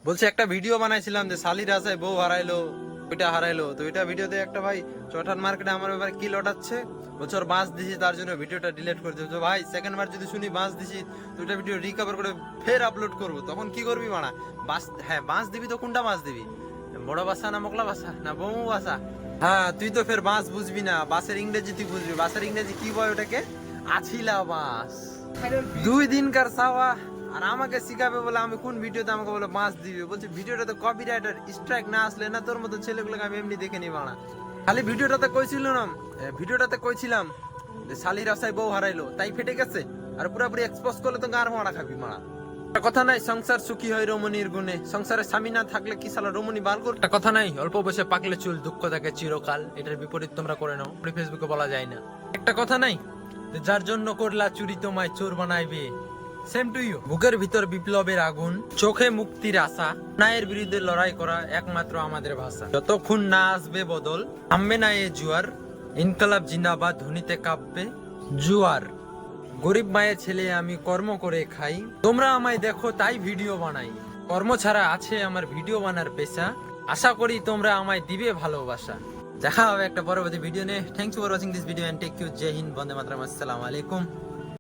বলছে একটা ভিডিও বানাইছিলাম যে শালির আশায় বউ হারাইলো, ওইটা হারাইলো। তো ওইটা ভিডিওতে একটা ভাই চটান মার্কেটে আমার ব্যাপারে কি লটাচ্ছে, বলছে ওর বাঁশ দিছি তার জন্য ভিডিওটা ডিলিট করে দিয়েছে। ভাই সেকেন্ড বার যদি শুনি বাঁশ দিছি, তো ওইটা ভিডিও রিকভার করে ফের আপলোড করবো, তখন কি করবি মানা? বাঁশ, হ্যাঁ বাঁশ দিবি তো কোনটা বাঁশ দিবি? বড় বাসা না মোকলা বাসা না বমু বাসা? হ্যাঁ তুই তো ফের বাঁশ বুঝবি না, বাঁশের ইংরেজি তুই বুঝবি। বাঁশের ইংরেজি কি বয় ওটাকে? আছিলা বাঁশ। 2 দিনকার চাওয়া আর আমাকে শিখাবে বলে, আমি কোন ভিডিওতে আমাকে বলে বাঁশ দিবে? বলছে ভিডিওটাতে কপিরাইটার স্ট্রাইক না আসলে না তোর মতো ছেলেগুলোকে আমি এমনি দেখে নি বানা। খালি ভিডিওটাতে কইছিল না, ভিডিওটাতে কইছিলাম যে শালির আশায় বউ হারাইলো তাই ফেটে গেছে, আর পুরোপুরি এক্সপোজ করলে তো গার মারা খাবি মারা। একটা কথা নাই সংসার সুখী হয় রমণীর গুণে, সংসারে স্বামী না থাকলে কি সালা রমণী বাল করবে? একটা কথা নাই অল্প বয়সে পাকলে চুল দুঃখ থাকে চিরকাল, এটার বিপরীত তোমরা করে নাও, ফেসবুকে বলা যায় না। একটা কথা নাই যার জন্য করলা চুরি তোমায় চোর বানাইবে, সেম টু ইউ। বুকের ভিতর বিপ্লবের আগুন, চোখে মুক্তির আশা, ন্যায়ের বিরুদ্ধে লড়াই করা একমাত্র আমাদের ভাষা। যতক্ষণ না আসবে বদল, থামবে না এ জুয়ার, ইনকলাব জিন্দাবাদ ধ্বনিতে কাঁপবে জুয়ার। গরিব মায়ের ছেলে আমি, কর্ম করে খাই, তোমরা আমায় দেখো তাই ভিডিও বানাই। কর্ম ছাড়া আছে আমার ভিডিও বানার পেশা, আশা করি তোমরা আমায় দিবে ভালোবাসা। দেখা হবে একটা পরবর্তী ভিডিও নিয়ে। Thanks for watching this video and thank you. জয় হিন্দ, বন্দে মাতরম, আসসালামু আলাইকুম।